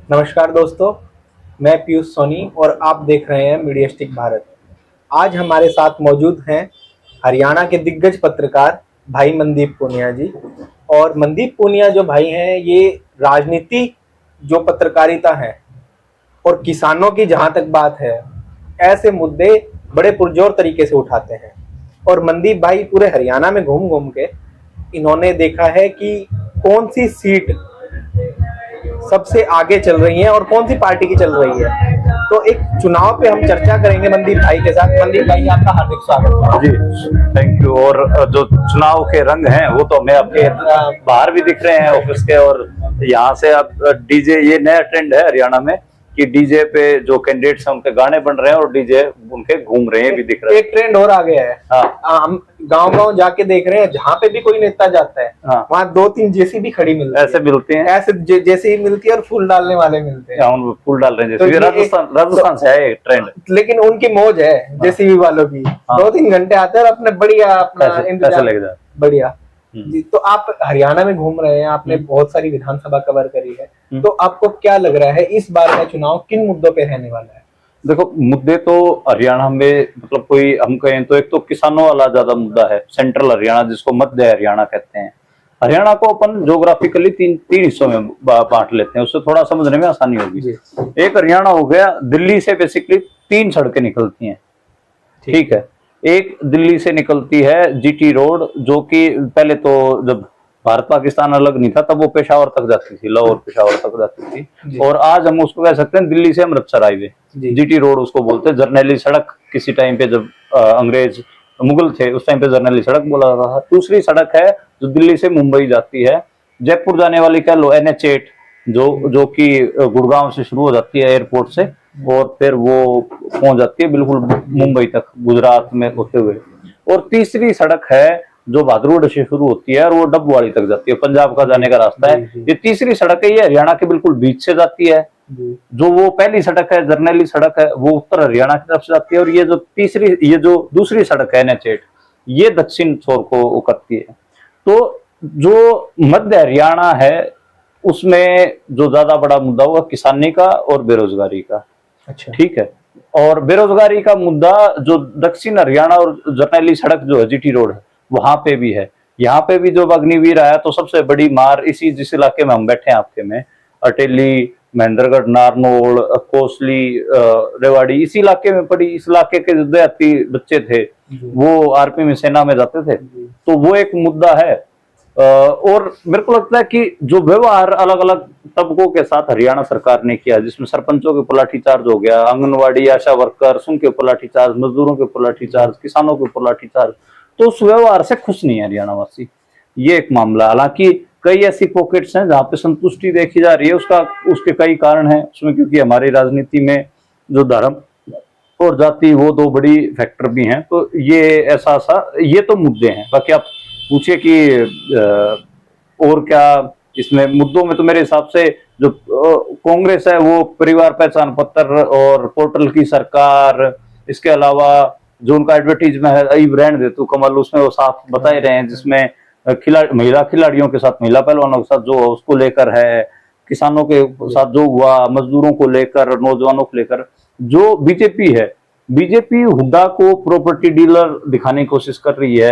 नमस्कार दोस्तों, मैं पीयूष सोनी और आप देख रहे हैं मीडियास्टिक भारत। आज हमारे साथ मौजूद हैं हरियाणा के दिग्गज पत्रकार भाई मनदीप पूनिया जी। और मनदीप पूनिया जो भाई हैं, ये राजनीति जो पत्रकारिता है और किसानों की जहाँ तक बात है, ऐसे मुद्दे बड़े पुरजोर तरीके से उठाते हैं। और मनदीप भाई पूरे हरियाणा में घूम घूम के इन्होंने देखा है कि कौन सी सीट सबसे आगे चल रही है और कौन सी पार्टी की चल रही है। तो एक चुनाव पे हम चर्चा करेंगे मनदीप भाई के साथ। मनदीप भाई, आपका हार्दिक स्वागत है। जी, थैंक यू। और जो चुनाव के रंग हैं वो तो हमें आपके बाहर भी दिख रहे हैं ऑफिस के, और यहाँ से आप डीजे, ये नया ट्रेंड है हरियाणा में कि डीजे पे जो कैंडिडेट्स हैं उनके गाने बन रहे हैं और डीजे उनके घूम रहे हैं भी दिख रहा है। एक ट्रेंड और आ गया है। हाँ, हम गांव गांव जाके देख रहे हैं, जहाँ पे भी कोई नेता जाता है, हाँ, वहाँ 2-3 जेसीबी खड़ी मिलती है। ऐसे मिलते हैं, ऐसे जेसीबी मिलती है और फूल डालने वाले मिलते हैं। उन फूल डाल रहे हैं, तो जैसे ये राजस्थान से है ट्रेंड। लेकिन उनकी मौज है जेसीबी वालों की। 2-3 घंटे आते हैं और अपने बढ़िया अपना पैसे लग जाए। बढ़िया जी। तो आप हरियाणा में घूम रहे हैं, आपने बहुत सारी विधानसभा कवर करी है, तो आपको क्या लग रहा है इस बार का चुनाव किन मुद्दों पे रहने वाला है? देखो, मुद्दे तो हरियाणा में मतलब कोई हम कहें तो एक तो किसानों वाला ज्यादा मुद्दा है। सेंट्रल हरियाणा, जिसको मध्य हरियाणा कहते हैं। हरियाणा को अपन ज्योग्राफिकली तीन हिस्सों में बांट लेते हैं, उससे थोड़ा समझने में आसानी होगी। एक हरियाणा हो गया, दिल्ली से बेसिकली 3 सड़कें निकलती हैं, ठीक है। एक दिल्ली से निकलती है जीटी रोड, जो कि पहले तो जब भारत पाकिस्तान अलग नहीं था तब वो पेशावर तक जाती थी, लाहौर पेशावर तक जाती थी। और आज हम उसको कह सकते हैं दिल्ली से अमृतसर हाईवे, जीटी रोड उसको बोलते हैं। जर्नैली सड़क किसी टाइम पे जब अंग्रेज मुगल थे उस टाइम पे जर्नैली सड़क बोला जाता था। दूसरी सड़क है जो दिल्ली से मुंबई जाती है, जयपुर जाने वाली कह लो NH8, जो कि गुड़गांव से शुरू हो जाती है एयरपोर्ट से, और फिर वो पहुंच जाती है बिल्कुल मुंबई तक गुजरात में होते हुए। और तीसरी सड़क है जो भादरोड से शुरू होती है और वो डब्बवाड़ी तक जाती है, पंजाब का जाने का रास्ता है। ये तीसरी सड़क है, ये हरियाणा के बिल्कुल बीच से जाती है। जो वो पहली सड़क है जर्नैली सड़क है, वो उत्तर हरियाणा की तरफ से जाती है। और ये जो दूसरी सड़क है NH8, ये दक्षिण छोर को करती है। तो जो मध्य हरियाणा है उसमें जो ज्यादा बड़ा मुद्दा होगा किसानी का और बेरोजगारी का। अच्छा, ठीक है। और बेरोजगारी का मुद्दा जो दक्षिण हरियाणा और जर्नैली सड़क जो है जीटी रोड है, वहां पे भी है। यहाँ पे भी जो अग्निवीर आया तो सबसे बड़ी मार जिस इलाके में हम बैठे हैं आपके में, अटेली, महेंद्रगढ़, नारनौल, कोसली, रेवाड़ी, इस इलाके में पड़ी। इस इलाके के जो देहाती बच्चे थे वो आर्मी में, सेना में जाते थे, तो वो एक मुद्दा है। और मेरे को लगता है कि जो व्यवहार अलग अलग तबकों के साथ हरियाणा सरकार ने किया, जिसमें सरपंचों के ऊपर लाठीचार्ज हो गया, आंगनवाड़ी आशा वर्कर्स उनके ऊपर लाठीचार्ज, मजदूरों के ऊपर लाठीचार्ज, किसानों के ऊपर लाठीचार्ज, तो उस व्यवहार से खुश नहीं है हरियाणा वासी। ये एक मामला। हालांकि कई ऐसी पॉकेट्स हैं जहां पे संतुष्टि देखी जा रही है, उसके कई कारण हैं उसमें, क्योंकि हमारी राजनीति में जो धर्म और जाति वो 2 बड़ी फैक्टर भी हैं। तो ये ये तो मुद्दे हैं। बाकी आप पूछिए कि और क्या इसमें मुद्दों में, तो मेरे हिसाब से जो कांग्रेस है वो परिवार पहचान पत्र और पोर्टल की सरकार, इसके अलावा जो उनका एडवर्टीजमेंट है आई ब्रांड दे तू कमल, उसमें वो साफ बता ही रहे हैं, जिसमें महिला खिलाड़ियों के साथ, महिला पहलवानों के साथ जो उसको लेकर है, किसानों के साथ जो हुआ, मजदूरों को लेकर, नौजवानों को लेकर। जो बीजेपी है, बीजेपी हुड्डा को प्रॉपर्टी डीलर दिखाने की कोशिश कर रही है।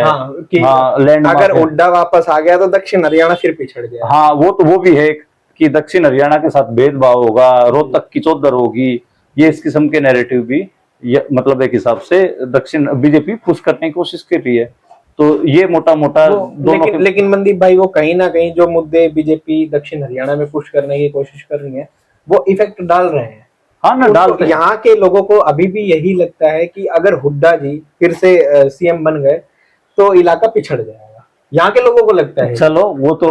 लैंड अगर हुड्डा वापस आ गया तो दक्षिण हरियाणा फिर पिछड़ गया। हाँ, वो भी है कि दक्षिण हरियाणा के साथ भेदभाव होगा, रोहतक की चौधर होगी, ये इस किस्म के नैरेटिव भी मतलब एक हिसाब से दक्षिण बीजेपी पुश करने की कोशिश कर रही है। तो ये मोटा मोटा दोनों लेकिन मनदीप भाई, वो कहीं ना कहीं जो मुद्दे बीजेपी दक्षिण हरियाणा में पुश करने की कोशिश कर रही है वो इफेक्ट डाल रहे हैं। हाँ ना, डालते हैं। यहाँ के लोगों को अभी भी यही लगता है कि अगर हुड्डा जी फिर से सीएम बन गए तो इलाका पिछड़ जाएगा। यहाँ के लोगों को लगता है। चलो, वो तो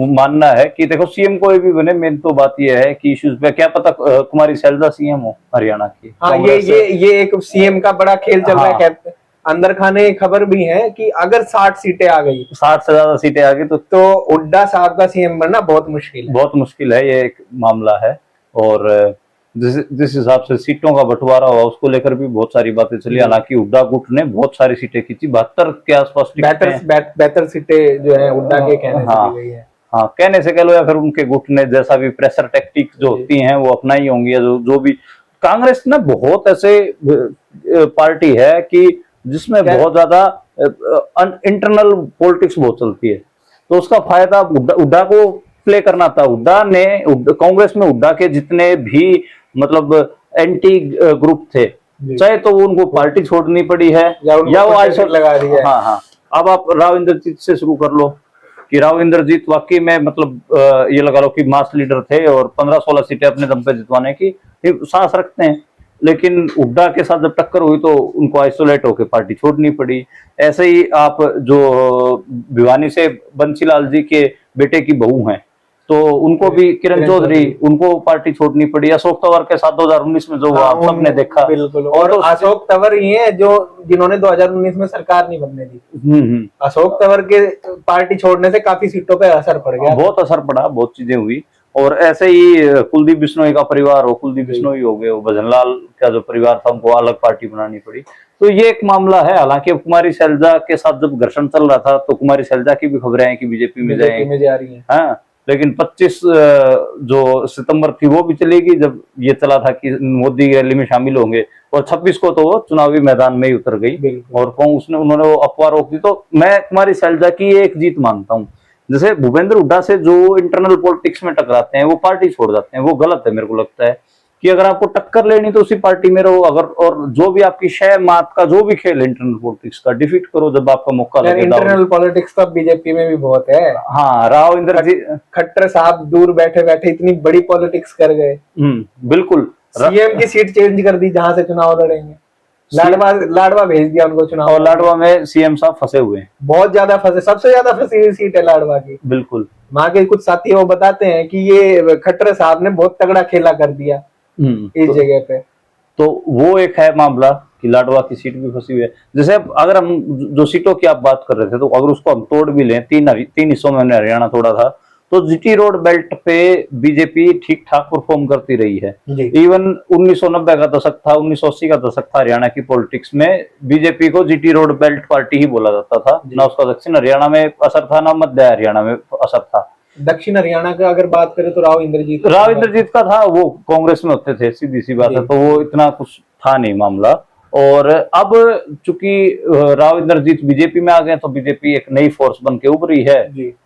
मानना है कि देखो सीएम कोई भी बने, मेन तो बात ये है कि इश्यूज पे, क्या पता कुमारी शैलजा सीएम हो हरियाणा की। हाँ, ये एक सीएम का बड़ा खेल चल रहा है। कहते हैं अंदर खाने खबर भी है कि अगर 60 सीटें आ गई, 60 से ज्यादा सीटें आ गई तो हुड्डा साहब का सीएम बनना बहुत मुश्किल है। ये एक मामला है। और जिस हिसाब से सीटों का बंटवारा हुआ उसको लेकर भी बहुत सारी बातें चली। हालांकि हुड्डा गुट ने बहुत सारी सीटें खींची, 72 के आसपास बेहतर सीटें जो है हुड्डा के कहने से दी गई है। हाँ, कहने से कह लो या फिर उनके घुटने जैसा भी प्रेशर टैक्टिक्स जो होती हैं वो अपनाई होंगी, या जो भी। कांग्रेस ना बहुत ऐसे पार्टी है कि जिसमें बहुत ज्यादा इंटरनल पॉलिटिक्स बहुत चलती है, तो उसका फायदा हुड्डा को प्ले करना था। कांग्रेस में हुड्डा के जितने भी मतलब एंटी ग्रुप थे, चाहे तो वो उनको पार्टी छोड़नी पड़ी है या वो आइसोलेट लगा दी है। हाँ हाँ। अब आप राव इंद्रजीत से शुरू कर लो कि राव इंद्रजीत वाकई में मतलब ये लगा लो कि मास लीडर थे और 15-16 सीटें अपने दम पे जितवाने की सांस रखते हैं, लेकिन हुड्डा के साथ जब टक्कर हुई तो उनको आइसोलेट होकर पार्टी छोड़नी पड़ी। ऐसे ही आप जो भिवानी से बंसीलाल जी के बेटे की बहू हैं, तो उनको भी किरण चौधरी, उनको पार्टी छोड़नी पड़ी। अशोक तंवर के साथ 2019 में जो हुआ आप सबने देखा। बिल्कुल। और अशोक तंवर ही है जो जिन्होंने 2019 में सरकार नहीं बनने दी। अशोक तंवर के पार्टी छोड़ने से काफी सीटों पे असर पड़ गया, बहुत असर पड़ा, बहुत चीजें हुई। और ऐसे ही कुलदीप बिश्नोई का परिवार हो, कुलदीप बिश्नोई हो गए, वो भजनलाल का जो परिवार था उनको अलग पार्टी बनानी पड़ी। तो ये एक मामला है। हालांकि कुमारी शैलजा के साथ जब घर्षण चल रहा था तो कुमारी शैलजा की भी खबरें हैं कि बीजेपी में जा रही है। हाँ, लेकिन 25 जो सितंबर थी वो भी चलेगी जब ये चला था कि मोदी की रैली में शामिल होंगे, और 26 को तो वो चुनावी मैदान में ही उतर गई और उन्होंने वो अफवाह रोक दी। तो मैं कुमारी शैलजा की एक जीत मानता हूँ। जैसे भूपेंद्र हुड्डा से जो इंटरनल पॉलिटिक्स में टकराते हैं वो पार्टी छोड़ जाते हैं, वो गलत है। मेरे को लगता है कि अगर आपको टक्कर लेनी तो उसी पार्टी में रहो, अगर और जो भी आपकी शय मात का जो भी खेल इंटरनल पॉलिटिक्स का डिफीट करो जब आपका मौका लगे। इंटरनल पॉलिटिक्स तो बीजेपी में भी बहुत है। हाँ, राव इंद्रजीत खट्टर साहब दूर बैठे बैठे इतनी बड़ी पॉलिटिक्स कर गए। बिल्कुल। सीएम की सीट चेंज कर दी जहां से चुनाव लड़ेंगे, लाडवा भेज दिया उनको चुनाव। और लाडवा में सीएम साहब फंसे हुए हैं, बहुत ज्यादा फंसे, सबसे ज्यादा फंसी हुई सीट है लाडवा की। बिल्कुल। वहां के कुछ साथी वो बताते हैं कि ये खट्टर साहब ने बहुत तगड़ा खेला कर दिया इस जगह पे। तो वो एक है मामला कि लाडवा की सीट भी फंसी हुई है। जैसे अगर हम जो सीटों की आप बात कर रहे थे, तो अगर उसको हम तोड़ भी लें, तीन हिस्सों में हमने हरियाणा तोड़ा था, तो जीटी रोड बेल्ट पे बीजेपी ठीक ठाक परफॉर्म करती रही है। इवन 1990 का दशक था, 1980 का दशक था, हरियाणा की पॉलिटिक्स में बीजेपी को जीटी रोड बेल्ट पार्टी ही बोला जाता था। ना उसका दक्षिण हरियाणा में असर था, ना मध्य हरियाणा में असर था। दक्षिण हरियाणा का अगर बात करें तो राव इंद्रजीत का था, वो कांग्रेस में होते थे, सीधी सी बात है, तो वो इतना कुछ था नहीं मामला। और अब चूंकि राव इंद्रजीत बीजेपी में आ गए तो बीजेपी एक नई फोर्स बन के उभरी है,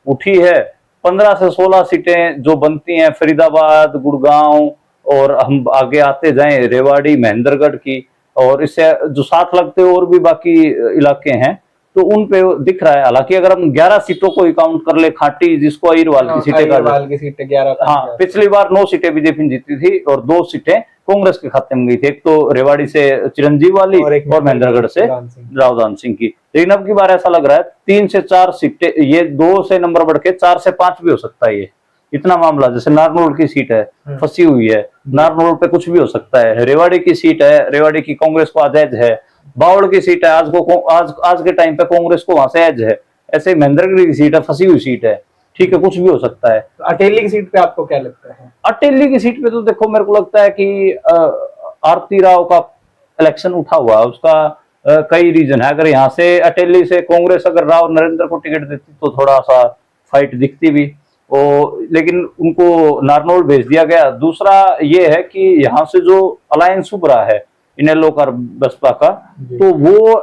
उठी है। 15 से 16 सीटें जो बनती हैं, फरीदाबाद, गुड़गांव, और हम आगे आते जाएं रेवाड़ी, महेंद्रगढ़ की, और इससे जो साथ लगते और भी बाकी इलाके हैं, तो उन पे दिख रहा है। हालांकि अगर हम 11 सीटों को काउंट कर ले, खाटी जिसको अहिरवाल की सीटें का 11, हाँ, पिछली बार 9 सीटें बीजेपी जीती थी और 2 सीटें कांग्रेस के खाते में गई थी। एक तो रेवाड़ी से चिरंजीव वाली और महेंद्रगढ़ से रावदान सिंह की। लेकिन अब की बार ऐसा लग रहा है 3 से 4 सीटें, ये 2 से नंबर बढ़ के 4 से 5 भी हो सकता है। ये इतना मामला, जैसे नारनौल की सीट है फंसी हुई है, नारनौल पे कुछ भी हो सकता है। रेवाड़ी की सीट है, रेवाड़ी की कांग्रेस को आज एज है। बावड़ की सीट है, आज के टाइम पे कांग्रेस को वहां से एज है। ऐसे महेंद्रगढ़ की सीट है, फंसी हुई सीट है, ठीक है, कुछ भी हो सकता है। तो अटेली की सीट पे आपको क्या लगता है? अटेली की सीट पे तो देखो, मेरे को लगता है कि आरती राव का इलेक्शन उठा हुआ, उसका कई रीजन है। अगर यहाँ से अटेली से कांग्रेस अगर राव नरेंद्र को टिकट देती तो थोड़ा सा फाइट दिखती भी, लेकिन उनको नारनौल भेज दिया गया। दूसरा ये है कि यहाँ से जो अलायंस उभरा है इनेलो का बसपा का, तो वो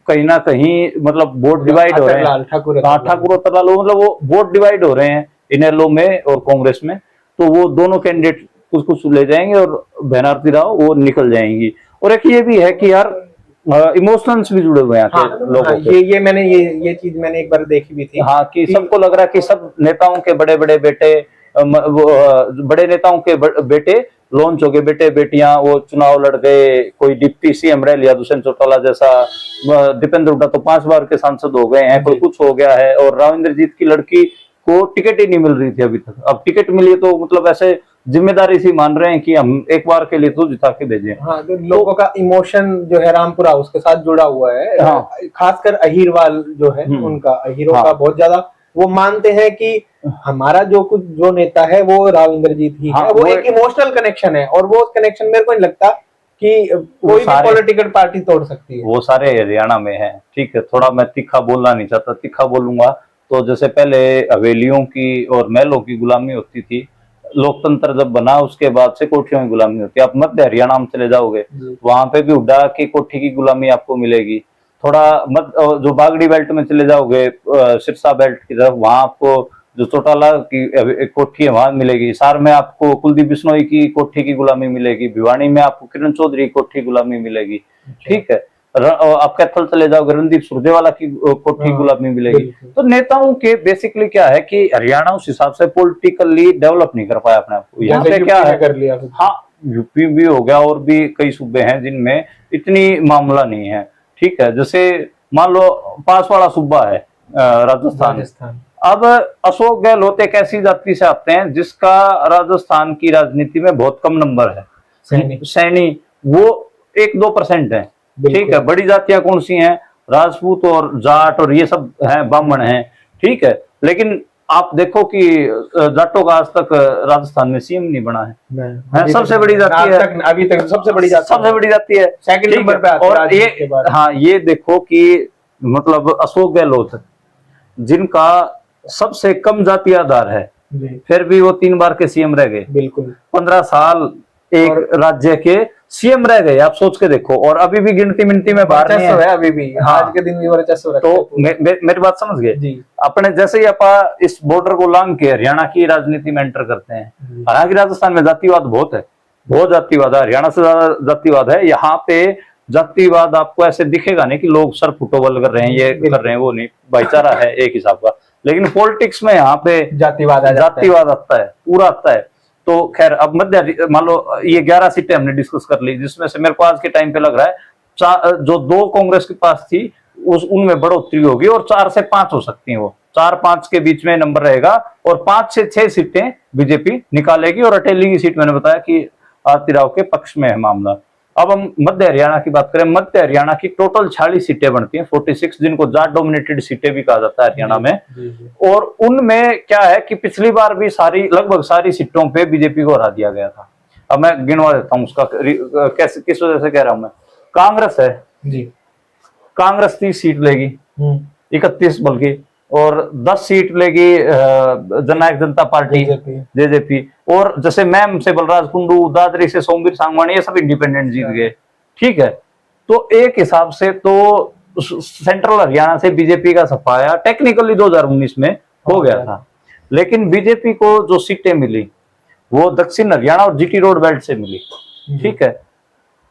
कहीं ना कहीं मतलब वोट डिवाइड हो रहे हैं। ठाकुर मतलब वो वोट डिवाइड हो रहे हैं इनेलो में और कांग्रेस में, तो वो दोनों कैंडिडेट कुछ कुछ ले जाएंगे और बहनारती राव वो निकल जाएंगी। और एक ये भी है कि यार इमोशंस भी जुड़े हुए हैं लोगों के। ये मैंने ये चीज मैंने एक बार देखी भी थी। हाँ, कि सबको लग रहा है कि सब नेताओं के बड़े बड़े बेटे, बड़े नेताओं के बेटे लॉन्च हो गए, बेटे बेटियां वो चुनाव लड़ गए, कोई डिप्टी सीएम रह लिया, दुष्यंत चौटाला जैसा, दीपेंद्र हुड्डा तो 5 बार के सांसद हो गए हैं, कोई कुछ हो गया है। और राव इंद्रजीत की लड़की को टिकट ही नहीं मिल रही थी अभी तक, अब टिकट मिली तो मतलब ऐसे जिम्मेदारी सी मान रहे हैं कि हम एक बार के लिए तो जिता के भेजें। हाँ, तो लोगों का इमोशन जो है रामपुरा उसके साथ जुड़ा हुआ है। हाँ, खासकर अहिरवाल जो है उनका, अहिरों का बहुत ज्यादा वो मानते हैं कि हमारा जो नेता है वो राव इंद्रजीत ही है। वो एक इमोशनल कनेक्शन है, और वो कनेक्शन मेरे को नहीं लगता कि कोई भी पॉलिटिकल पार्टी तोड़ सकती है। वो सारे हरियाणा में है। ठीक है, थोड़ा मैं तीखा बोलना नहीं चाहता, तीखा बोलूंगा तो जैसे पहले हवेलियों की और महलों की गुलामी होती थी, लोकतंत्र जब बना उसके बाद से कोठियों की गुलामी होती है। आप मध्य हरियाणा में चले जाओगे, वहां पे भी हुड्डा की कोठी की गुलामी आपको मिलेगी। थोड़ा जो बागड़ी बेल्ट में चले जाओगे, सिरसा बेल्ट की तरफ, वहां आपको जो चौटाला की कोठी है वहां मिलेगी। सार में आपको कुलदीप बिश्नोई की कोठी की गुलामी मिलेगी। भिवानी में आपको किरण चौधरी की कोठी की गुलामी मिलेगी। ठीक है, आप कैथल चले जाओगे, रणदीप सुरजेवाला की कोठी गुलामी मिलेगी। तो नेताओं के बेसिकली क्या है कि हरियाणा उस हिसाब से पॉलिटिकली डेवलप नहीं कर पाया अपने आप को। यहाँ पे क्या है, कर लिया हाँ यूपी भी हो गया और भी कई सूबे हैं जिनमें इतनी मामला नहीं है। ठीक है, जैसे मान लो पास वाला सूबा है राजस्थान। अब अशोक गहलोत एक ऐसी जाति से आते हैं जिसका राजस्थान की राजनीति में बहुत कम नंबर है। सैनी वो 1-2% है। ठीक है, बड़ी जातियां कौन सी हैं, राजपूत और जाट और ये सब हैं, ब्राह्मण हैं। ठीक है, लेकिन आप देखो कि जाटों का आज तक राजस्थान में सीएम नहीं बना है। सबसे बड़ी जाति है, अभी तक सबसे बड़ी जाति है, सेकंड नंबर पे आती है। और ये हाँ, ये देखो कि मतलब अशोक गहलोत जिनका सबसे कम जाति आधार है, फिर भी वो 3 बार के सीएम रह गए। बिल्कुल 15 साल एक राज्य के सीएम रह गए, आप सोच के देखो। और अभी भी गिनती मिनती में बाहर नहीं है अभी भी। हाँ, आज के दिन भी वर्चस्व रखते हैं। तो मेरी बात समझ गए। अपने जैसे ही आप इस बॉर्डर को लांग के हरियाणा की राजनीति में एंटर करते हैं, हालांकि राजस्थान में जातिवाद बहुत है, बहुत जातिवाद है, हरियाणा से ज्यादा जातिवाद है। यहाँ पे जातिवाद आपको ऐसे दिखेगा नहीं कि लोग सर फुटबॉल कर रहे हैं, ये कर रहे हैं, वो नहीं, भाईचारा है एक हिसाब का। लेकिन पॉलिटिक्स में यहाँ पे जातिवाद आता है, पूरा आता है। तो खैर, अब मध्य मान लो ये 11 सीटें हमने डिस्कस कर ली, जिसमें से मेरे को आज के टाइम पे लग रहा है जो 2 कांग्रेस के पास थी उनमें बढ़ोतरी होगी और 4 से 5 हो सकती हैं। वो 4-5 के बीच में नंबर रहेगा और 5 से 6 सीटें बीजेपी निकालेगी। और अटेली की सीट मैंने बताया कि आरती राव के पक्ष में है मामला। अब हम मध्य हरियाणा की बात करें, मध्य हरियाणा की टोटल 46 सीटें बनती हैं, 46, जिनको जाट डोमिनेटेड सीटें भी कहा जाता है हरियाणा में। और उनमें क्या है कि पिछली बार भी लगभग सारी सीटों पे बीजेपी को हरा दिया गया था। अब मैं गिनवा देता हूँ उसका कैसे, किस वजह से कह रहा हूं मैं। कांग्रेस है जी, कांग्रेस 30 सीट लेगी, 31 बल्कि, और 10 सीट लेगी जननायक जनता पार्टी जेजेपी। और जैसे मैम से बलराज कुंडू, दादरी से सोमवीर सांगवानी, ये सब इंडिपेंडेंट जीत गए। ठीक है, तो एक हिसाब से तो सेंट्रल हरियाणा से बीजेपी का सफाया टेक्निकली 2019 में हो गया था। लेकिन बीजेपी को जो सीटें मिली वो दक्षिण हरियाणा और जीटी रोड बेल्ट से मिली। ठीक है,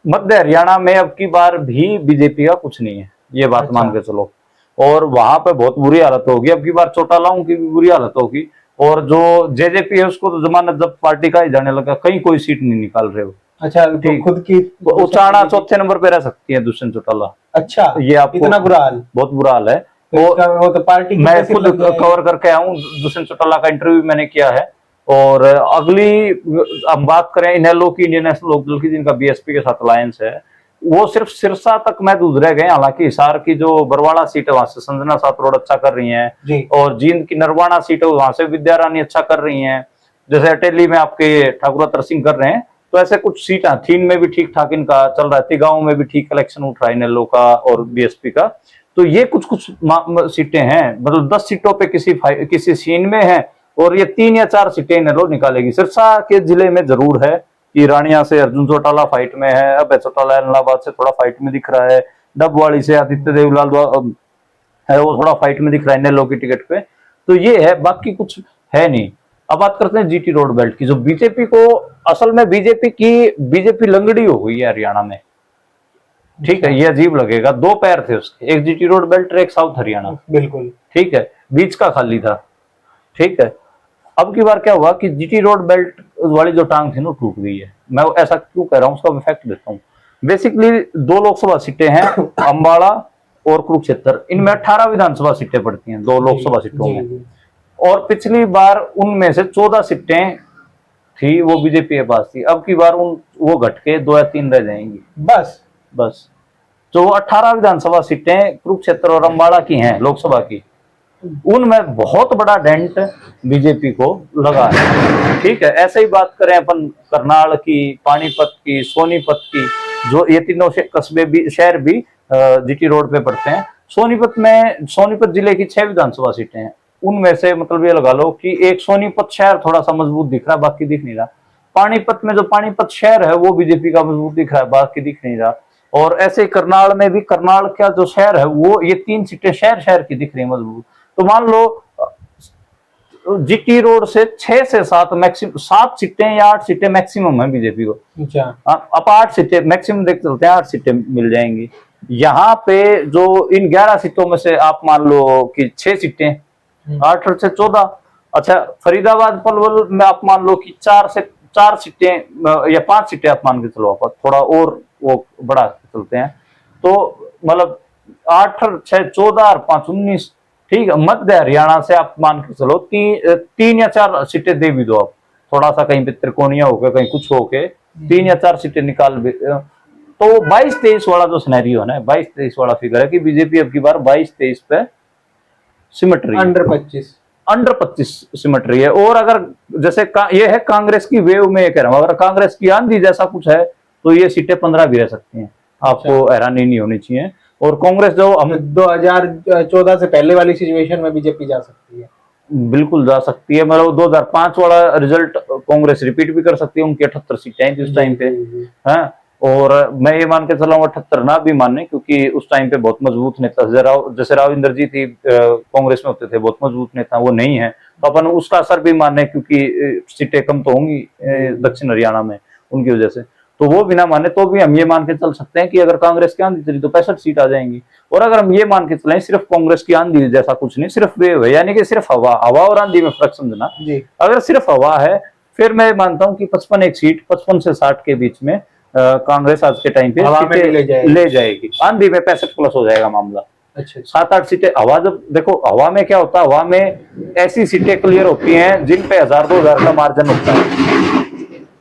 मध्य हरियाणा में अब की बार भी बीजेपी का कुछ नहीं है, ये बात मान के चलो। और वहां पे बहुत बुरी हालत होगी, अब की बार चौटालाओं की भी बुरी हालत होगी। और जो जेजेपी है उसको तो जमानत जब पार्टी का ही जाने लगा, कहीं कोई सीट नहीं निकाल रहे हो। अच्छा, तो खुद की उचाना 4थे नंबर पे रह सकती है दुष्यंत चौटाला। अच्छा, ये आपको इतना बुरा हाल, बहुत बुरा हाल है। वो तो पार्टी मैं खुद कवर करके आया हूँ, दुष्यंत चौटाला का इंटरव्यू मैंने किया है। और अगली हम बात करें इनेलो की, इंडियन नेशनल लोकदल की, जिनका बीएसपी के साथ अलायंस है, वो सिर्फ सिरसा तक महदूद रह गए। हालांकि हिसार की जो बरवाड़ा सीट है वहां से संजना सातरोड अच्छा कर रही हैं, और जींद की नरवाना सीट है वहां से विद्या रानी अच्छा कर रही हैं। जैसे अटेली में आपके ठाकुर सिंह कर रहे हैं। तो ऐसे कुछ सीट थीन में भी ठीक ठाक इनका चल रहा है, गाँव में भी ठीक कलेक्शन उठ रहा है इनेलो का और बीएसपी का। तो ये कुछ सीटें हैं, मतलब 10 सीटों पे किसी सीन में है, और ये 3 या 4 सीटें इनेलो निकालेगी। सिरसा के जिले में जरूर है कि रानिया से अर्जुन चौटाला फाइट में है, अब चौटाला इलाहाबाद से थोड़ा फाइट में दिख रहा है, डबवाड़ी से आदित्य देवलाल है वो थोड़ा फाइट में दिख रहा है इनेलो की टिकट पे। तो ये है, बाकी कुछ है नहीं। अब बात करते हैं जीटी रोड बेल्ट की, जो बीजेपी को असल में बीजेपी लंगड़ी हो गई है हरियाणा में। ठीक है, ये अजीब लगेगा, 2 पैर थे उसके, एक जीटी रोड बेल्ट, एक साउथ हरियाणा। बिल्कुल ठीक है, बीच का खाली था। ठीक है, अब की बार क्या हुआ कि जीटी रोड बेल्ट वाली जो टांग थी ना टूट गई है। मैं ऐसा क्यों कह रहा हूँ, उसका इफेक्ट देता हूँ। बेसिकली 2 लोकसभा सीटें हैं, अंबाला और कुरुक्षेत्र, इनमें 18 विधानसभा सीटें पड़ती हैं 2 लोकसभा सीटों में। और पिछली बार उनमें से 14 सीटें थी वो बीजेपी के पास थी। अब की बार वो घट के 2 या 3 रह जाएंगी बस। जो 18 विधानसभा सीटें कुरुक्षेत्र और अंबाला की हैं लोकसभा की, उनमें बहुत बड़ा डेंट बीजेपी को लगा है। ठीक है, ऐसे ही बात करें अपन करनाल की, पानीपत की, सोनीपत की, जो ये तीनों कस्बे भी, शहर भी जीटी रोड पे पड़ते हैं। सोनीपत जिले की 6 विधानसभा सीटें हैं, उनमें से मतलब ये लगा लो कि एक सोनीपत शहर थोड़ा सा मजबूत दिख रहा है, बाकी दिख नहीं रहा। पानीपत में जो पानीपत शहर है वो बीजेपी का मजबूत दिख रहा है, बाकी दिख नहीं रहा। और ऐसे करनाल में भी, करनाल का जो शहर है वो, ये 3 सीटें शहर शहर की दिख रही है मजबूत। तो मान लो जीटी रोड से 6 से 7 मैक्सिमम 7 सीटें या 8 सीटें मैक्सिमम है बीजेपी को। अच्छा, अब 8 सीटें मैक्सिमम देख चलते हैं, 8 सीटें मिल जाएंगी। यहाँ पे जो इन 11 सीटों में से आप मान लो कि 6 सीटें, 8 से 14। अच्छा, फरीदाबाद पलवल में आप मान लो कि 4 सीटें या 5 सीटें आप मान के चलो, आप थोड़ा और वो बढ़ा के चलते हैं तो मतलब 8 और 6 14 और 5 19। ठीक है, मध्य हरियाणा से आप मान के चलो 3 या 4 सीटें दे भी दो आप, थोड़ा सा कहीं पे त्रिकोणीय होके कहीं कुछ होके 3 या 4 सीटें निकाल भी, तो 22-23 वाला जो सिनेरियो है ना, 22-23 वाला फिगर है कि बीजेपी अब की बार 22-23 पे सिमट रही है, अंडर 25 सिमट रही है। और अगर जैसे ये है कांग्रेस की वेव में, ये कह रहा हूं, अगर कांग्रेस की आंधी जैसा कुछ है तो ये सीटें 15 भी रह सकती हैं, आपको हैरानी नहीं होनी चाहिए। और कांग्रेस जो हम 2014 से पहले वाली सिचुएशन में बीजेपी जा सकती है, बिल्कुल जा सकती है। मतलब 2005 वाला रिजल्ट कांग्रेस रिपीट भी कर सकती है, उनकी 78 सीटें हैं जिस टाइम पे है। और मैं ये मान के चला हूँ 78 ना भी माने, क्योंकि उस टाइम पे बहुत मजबूत नेता जैसे राव इंद्रजीत ही कांग्रेस में होते थे, बहुत मजबूत नेता, वो नहीं है तो अपन उसका असर भी माने, क्योंकि सीटें कम तो होंगी दक्षिण हरियाणा में उनकी वजह से, तो वो बिना माने तो भी हम ये मान के चल सकते हैं कि अगर कांग्रेस की आंधी चली तो 65 सीट आ जाएंगी। और अगर हम ये मान के चलें सिर्फ कांग्रेस की आंधी जैसा कुछ नहीं, सिर्फ वेव है, यानी कि सिर्फ हवा और आंधी में फर्क समझना। अगर सिर्फ हवा है फिर मैं मानता हूँ कि 55 एक सीट 55 से 60 के बीच में कांग्रेस आज के टाइम पे ले जाएगी। आंधी में 65 प्लस हो जाएगा मामला। अच्छा, 7-8 सीटें हवा, जब देखो हवा में क्या होता है, हवा में ऐसी सीटें क्लियर होती हैं जिन पे 1000-2000 का मार्जिन होता है।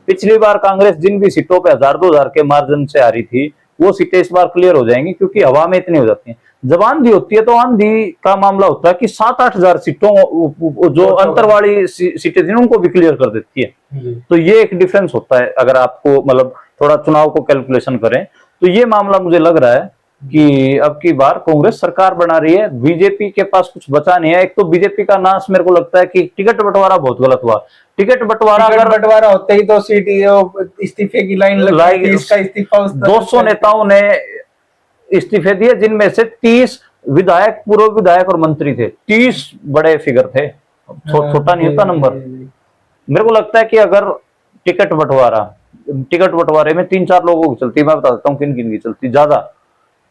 पिछली बार कांग्रेस जिन भी सीटों पे 1000-2000 के मार्जिन से आ रही थी वो सीटें इस बार क्लियर हो जाएंगी, क्योंकि हवा में इतनी हो जाती हैं। जब आंधी होती है तो आंधी का मामला होता है कि 7-8 हजार सीटों जो अंतर वाली सीटें थी उनको भी क्लियर कर देती है। तो ये एक डिफरेंस होता है, अगर आपको मतलब थोड़ा चुनाव को कैलकुलेशन करें तो ये मामला मुझे लग रहा है कि अब की बार कांग्रेस सरकार बना रही है, बीजेपी के पास कुछ बचा नहीं है। एक तो बीजेपी का नाश मेरे को लगता है कि टिकट बंटवारा बहुत गलत हुआ। टिकट बंटवारा होते ही तो सीट इस्तीफे की लाइन लगी, इसका इस्तीफा 200 नेताओं ने इस्तीफे दिए, जिनमें से 30 विधायक, पूर्व विधायक और मंत्री थे। 30 बड़े फिगर थे, छोटा नहीं होता नंबर। मेरे को लगता है कि अगर टिकट बंटवारे में 3-4 लोगों की चलती, मैं बता देता हूँ किन किन की चलती ज्यादा।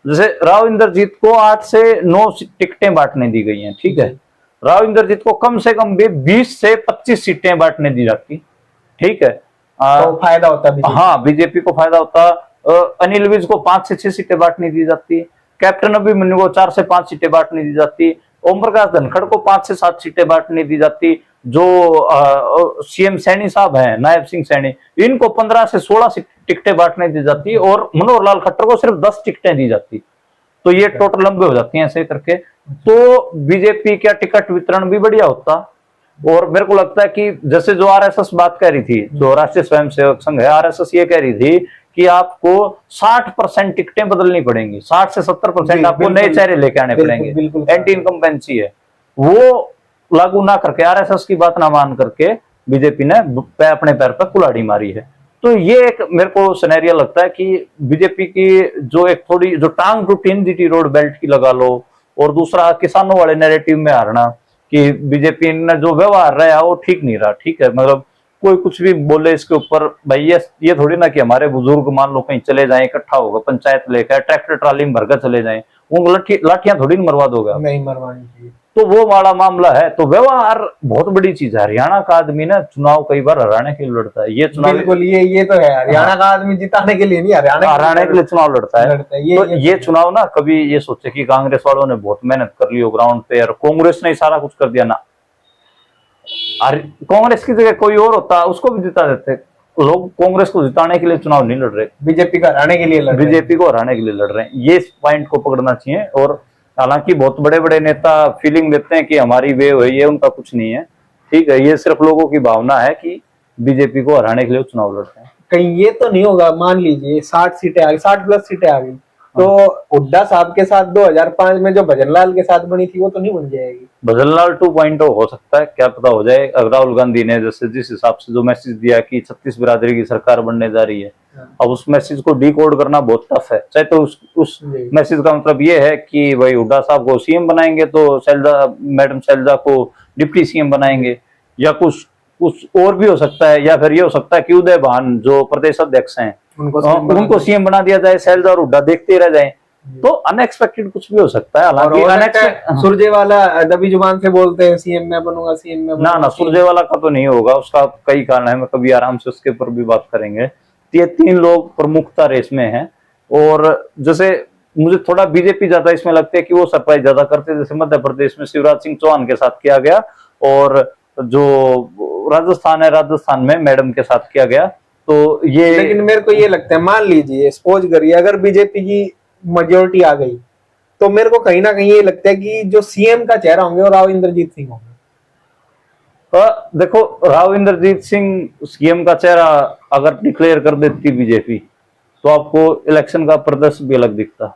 जैसे राव इंद्रजीत को 8 से 9 टिकटें बांटने दी गई हैं, ठीक है। राव इंद्रजीत को कम से कम भी 20 से 25 सीटें बांटने दी जाती, ठीक है, तो फायदा होता। हाँ, बीजेपी को फायदा होता। अनिल विज को 5 से 6 सीटें बांटने दी जाती, कैप्टन अभिमन्यु को 4 से 5 सीटें बांटने दी जाती, ओम प्रकाश धनखड़ को 5 से 7 सीटें बांटने दी जाती, जो सीएम सैनी साहब हैं, नायब सिंह सैनी, इनको 15 से 16 टिकटें बांटने दी जाती, और मनोहर लाल खट्टर को सिर्फ 10 टिकटें दी जाती। तो ये टोटल लंबे हो जाती हैं ऐसे करके। तो बीजेपी का टिकट वितरण भी बढ़िया होता। और मेरे को लगता है कि जैसे जो आरएसएस बात कह रही थी, जो राष्ट्रीय स्वयंसेवक संघ है, आरएसएस ये कह रही थी कि आपको 60% टिकटें बदलनी पड़ेंगी, 60 से 70% आपको नए चेहरे लेके आने पड़ेंगे। एंटी इनकम्बेंसी है, वो लागू ना करके, आरएसएस की बात ना मान करके बीजेपी ने अपने पैर पर कुल्हाड़ी मारी है। तो ये एक मेरे को सिनेरियो लगता है कि बीजेपी की जो एक थोड़ी जो टांग रूटीन जीटी रोड बेल्ट की लगा लो, और दूसरा किसानों वाले नैरेटिव में हारना कि बीजेपी ने जो व्यवहार रहा वो ठीक नहीं रहा, ठीक है। मतलब कोई कुछ भी बोले इसके ऊपर, भाई ये थोड़ी ना कि हमारे बुजुर्ग मान लो कहीं चले जाएं, इकट्ठा होगा पंचायत लेकर ट्रैक्टर ट्राली में भरकर चले जाएं, वो लाठियां थोड़ी मरवा दोगे, नहीं मरवानी चाहिए। तो वो वाला मामला है। तो व्यवहार बहुत बड़ी चीज है। हरियाणा का आदमी ना चुनाव कई बार हराने के लिए लड़ता है। ये चुनाव बिल्कुल ये तो है, हरियाणा का आदमी जिताने के लिए नहीं, हराने के लिए चुनाव लड़ता है। तो ये चुनाव ना कभी ये सोचे कि कांग्रेस वालों ने बहुत मेहनत कर ली हो ग्राउंड पे और कांग्रेस ने सारा कुछ कर दिया ना। कांग्रेस की जगह कोई और होता उसको भी जिता देते। लोग कांग्रेस को जिताने के लिए चुनाव नहीं लड़ रहे, बीजेपी को हराने के लिए लड़ रहे हैं। ये पॉइंट को पकड़ना चाहिए। और हालांकि बहुत बड़े बड़े नेता फीलिंग देते हैं कि हमारी वे हुई है, उनका कुछ नहीं है, ठीक है। ये सिर्फ लोगों की भावना है कि बीजेपी को हराने के लिए चुनाव लड़ते हैं। कहीं ये तो नहीं होगा, मान लीजिए 60 सीटें आ गई, 60 प्लस सीटें आ गई, तो हुड्डा साहब के साथ 2005 में जो भजनलाल के साथ बनी थी वो तो नहीं बन जाएगी? भजनलाल 2.0 हो सकता है, क्या पता हो जाए। अब राहुल गांधी ने जैसे जिस हिसाब से जो मैसेज दिया कि 36 बिरादरी की सरकार बनने जा रही है, अब उस मैसेज को डिकोड करना बहुत टफ है। चाहे तो उस मैसेज का मतलब ये है कि भाई हुड्डा साहब को सीएम बनाएंगे तो मैडम शैलजा को डिप्टी सीएम बनाएंगे, या कुछ कुछ और भी हो सकता है, या फिर ये हो सकता है कि उदय भान जो प्रदेश अध्यक्ष हैं उनको सीएम बना दिया जाए, शैलजा और हुड्डा देखते रह जाए। तो अनएक्सपेक्टेड कुछ भी हो सकता है। हालांकि सुरजेवाला दबी जुबान से बोलते हैं सीएम मैं बनूंगा, सीएम मैं बनूंगा। ना सुरजेवाला का तो नहीं होगा, उसका कई कारण है, मैं कभी आराम से उसके ऊपर भी बात करेंगे। ये 3 लोग प्रमुखता रेस में हैं। और जैसे मुझे थोड़ा बीजेपी ज्यादा इसमें लगता है कि वो सरप्राइज ज्यादा करते हैं, जैसे मध्य प्रदेश में शिवराज सिंह चौहान के साथ किया गया, और जो राजस्थान है राजस्थान में मैडम के साथ किया गया। तो ये लेकिन मेरे को ये लगता है, मान लीजिए सपोज करिए अगर बीजेपी की मेजोरिटी आ गई, तो मेरे को कहीं ना कहीं ये लगता है कि जो सीएम का चेहरा होंगे वो राव इंद्रजीत सिंह होंगे। देखो, राव इंद्रजीत सिंह सीएम का चेहरा अगर डिक्लेयर कर देती बीजेपी, तो आपको इलेक्शन का प्रदर्शन भी अलग दिखता,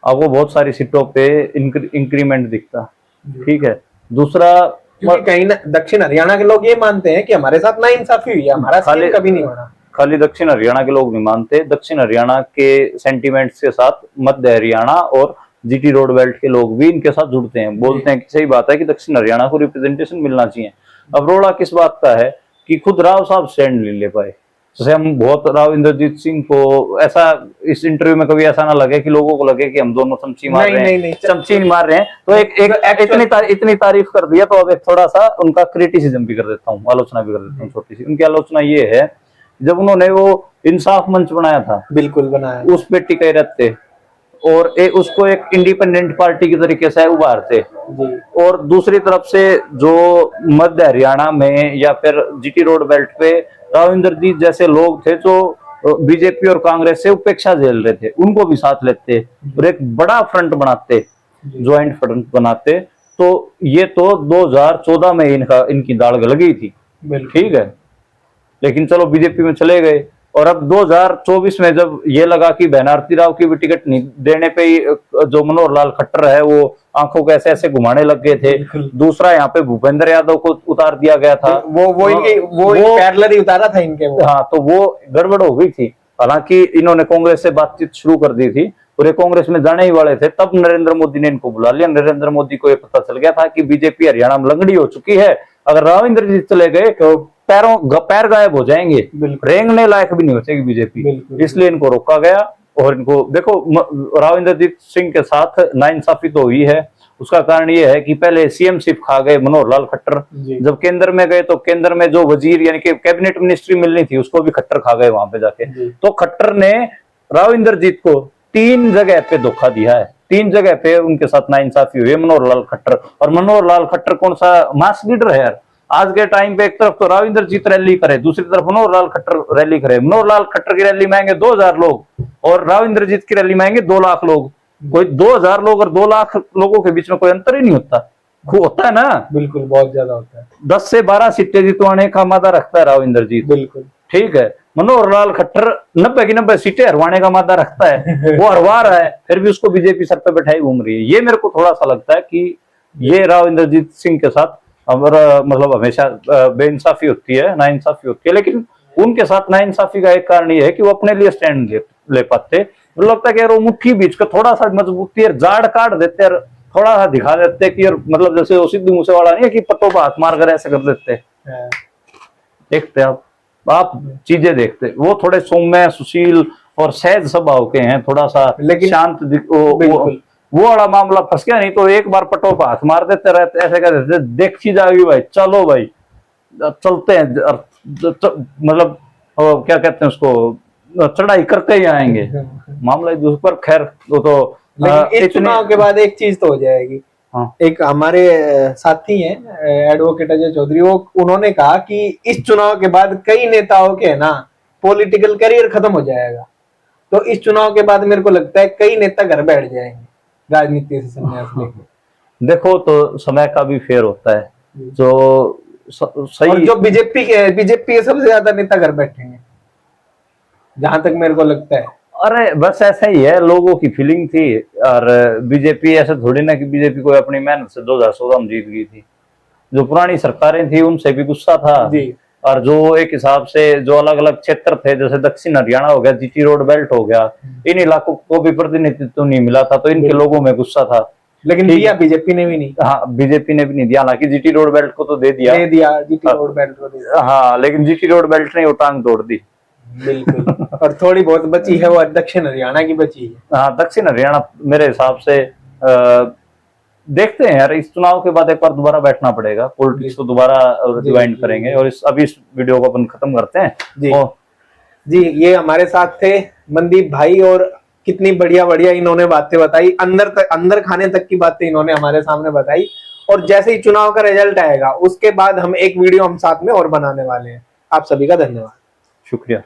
आपको बहुत सारी सीटों पे इंक्रीमेंट दिखता। ठीक है। दूसरा, क्योंकि कहीं ना दक्षिण हरियाणा के लोग ये मानते हैं कि हमारे साथ नाइंसाफी हुई है, हमारा सीएम कभी नहीं बना। खाली दक्षिण हरियाणा के लोग नहीं मानते, दक्षिण हरियाणा के सेंटिमेंट्स के साथ मध्य हरियाणा और जीटी रोड बेल्ट के लोग भी इनके साथ जुड़ते हैं, बोलते हैं कि सही बात है कि दक्षिण हरियाणा को रिप्रेजेंटेशन मिलना चाहिए। अब रोड़ा किस बात का है कि खुद राव साहब स्टैंड नहीं ले पाए। जैसे हम बहुत राव इंद्रजीत सिंह को ऐसा इस इंटरव्यू में कभी ऐसा ना लगे कि लोगों को लगे कि हम दोनों चमची मार रहे हैं, चमची नहीं मार रहे हैं। तो एक इतनी तारीफ कर दिया, तो अब एक थोड़ा सा उनका क्रिटिसिज्म भी कर देता हूँ, आलोचना भी कर देता हूँ छोटी सी। उनकी आलोचना ये है, जब उन्होंने वो इंसाफ मंच बनाया था, बिल्कुल बनाया, उस पे टिके रहते और उसको एक इंडिपेंडेंट पार्टी की तरीके से उभारते, और दूसरी तरफ से जो मध्य हरियाणा में या फिर जीटी रोड बेल्ट पे राव इंद्रजीत जैसे लोग थे जो बीजेपी और कांग्रेस से उपेक्षा झेल रहे थे, उनको भी साथ लेते और एक बड़ा फ्रंट बनाते, ज्वाइंट फ्रंट बनाते। तो ये तो 2014 में इनकी दाढ़ लगी थी, ठीक है। लेकिन चलो बीजेपी में चले गए, और अब 2024 में जब ये लगा कि बहनारती राव की भी टिकट नहीं देने पे ही जो मनोहर लाल खट्टर है वो आंखों को ऐसे ऐसे घुमाने लग गए थे। दूसरा यहाँ पे भूपेंद्र यादव को उतार दिया गया था, वो पैरेलल ही उतारा था इनके। हाँ, तो वो गड़बड़ हो गई थी। हालांकि इन्होंने कांग्रेस से बातचीत शुरू कर दी थी और ये कांग्रेस में जाने ही वाले थे, तब नरेंद्र मोदी ने इनको बुला लिया। नरेंद्र मोदी को ये पता चल गया था कि बीजेपी हरियाणा में लंगड़ी हो चुकी है, अगर राव इंद्रजीत चले गए तो पैर गायब हो जाएंगे, रेंगने लायक भी नहीं बचेगी बीजेपी, इसलिए इनको रोका गया। और इनको देखो, राव इंद्रजीत सिंह के साथ नाइंसाफी तो हुई है, उसका कारण ये है कि पहले सीएमशिप खा गए मनोहर लाल खट्टर, जब केंद्र में गए तो केंद्र में जो वजीर यानी कि कैबिनेट मिनिस्ट्री मिलनी थी उसको भी खट्टर खा गए वहां पे जाके। तो खट्टर ने राव इंद्रजीत को 3 जगह पे धोखा दिया है, 3 जगह पे उनके साथ नाइंसाफी हुई है मनोहर लाल खट्टर। और मनोहर लाल खट्टर कौन सा मास लीडर है यार, आज के टाइम पे एक तरफ तो राव इंद्रजीत रैली करे, दूसरी तरफ मनोहर लाल खट्टर रैली करे। मनोहर लाल खट्टर की रैली में आएंगे 2000 लोग और राव इंद्रजीत की रैली में आएंगे 2 लाख लोग। कोई 2000 लोग और 2 लाख लोगों के बीच में कोई अंतर ही नहीं होता है ना। बिल्कुल, बहुत ज्यादा होता है। 10 से 12 सीटें जितवाने का मादा रखता है राव इंद्रजीत, बिल्कुल ठीक है। मनोहर लाल खट्टर 90 की 90 सीटें हरवाने का मादा रखता है, वो हरवा रहा है, फिर भी उसको बीजेपी सर पे बैठाई घूम रही है। ये मेरे को थोड़ा सा लगता है कि ये राव इंद्रजीत सिंह के साथ मतलब हमेशा बेइंसाफी होती है, नाइंसाफी होती है। लेकिन उनके साथ नाइंसाफी का एक कारण ये है कि वो अपने लिए स्टैंड ले पाते। मुझे लगता है कि यार वो मुट्ठी बीच का थोड़ा सा मजबूती है, जाड़ काट देते हैं, थोड़ा सा दिखा देते कि यार मतलब जैसे वो सिद्धू मूसेवाला नहीं है कि पट्टों पर हाथ मार कर ऐसे कर देते। देखते आप चीजें देखते, वो थोड़े सौम्य सुशील और सहज स्वभाव के हैं, थोड़ा सा शांत। वो वाला मामला फंस गया, नहीं तो एक बार पटो पर हाथ मार देते रहते, ऐसे कर देते, देखी जाएगी भाई, चलो भाई चलते हैं, मतलब क्या कहते हैं उसको, चढ़ाई करते ही आएंगे मामला दूसरे पर। खैर वो तो लेकिन इस चुनाव के बाद एक चीज तो हो जाएगी। हाँ। एक हमारे साथी हैं एडवोकेट अजय चौधरी, वो उन्होंने कहा कि इस चुनाव के बाद कई नेताओं के ना पॉलिटिकल करियर खत्म हो जाएगा। तो इस चुनाव के बाद मेरे को लगता है कई नेता घर बैठ जाएंगे राजनीति से संन्यास लेके। देखो, तो समय का भी फेर होता है, जो सही। और जो बीजेपी के सबसे ज्यादा नेता घर बैठेंगे, जहां तक मेरे को लगता है। अरे बस ऐसा ही है, लोगों की फीलिंग थी। और बीजेपी ऐसा थोड़ी ना कि बीजेपी कोई अपनी मेहनत से 2016 में जीत गई थी। जो पुरानी सरकारें थी उनसे भी गुस्सा था जी। और जो एक हिसाब से जो अलग अलग क्षेत्र थे, जैसे दक्षिण हरियाणा हो गया, जीटी रोड बेल्ट हो गया, इन इलाकों को भी प्रतिनिधित्व नहीं मिला था, तो इनके लोगों में गुस्सा था। लेकिन ठीक दिया है। बीजेपी ने भी नहीं। हाँ, बीजेपी ने भी नहीं दिया, हालांकि जीटी रोड बेल्ट को तो दे दिया। जीटी रोड बेल्ट को दे दिया। हाँ, लेकिन जीटी रोड बेल्ट ने वो टांग तोड़ दी। बिल्कुल। और थोड़ी बहुत बची है वो दक्षिण हरियाणा की बची है। हाँ, दक्षिण हरियाणा मेरे हिसाब से देखते हैं यार, इस चुनाव के बाद एक बार दोबारा बैठना पड़ेगा, पॉलिटिक्स को दोबारा रिवाइंड करेंगे। और अभी इस वीडियो को अपन खत्म करते हैं जी। जी, ये हमारे साथ थे मनदीप भाई, और कितनी बढ़िया बढ़िया इन्होंने बातें बताई, अंदर खाने तक की बातें इन्होंने हमारे सामने बताई। और जैसे ही चुनाव का रिजल्ट आएगा उसके बाद हम एक वीडियो हम साथ में और बनाने वाले हैं। आप सभी का धन्यवाद। शुक्रिया।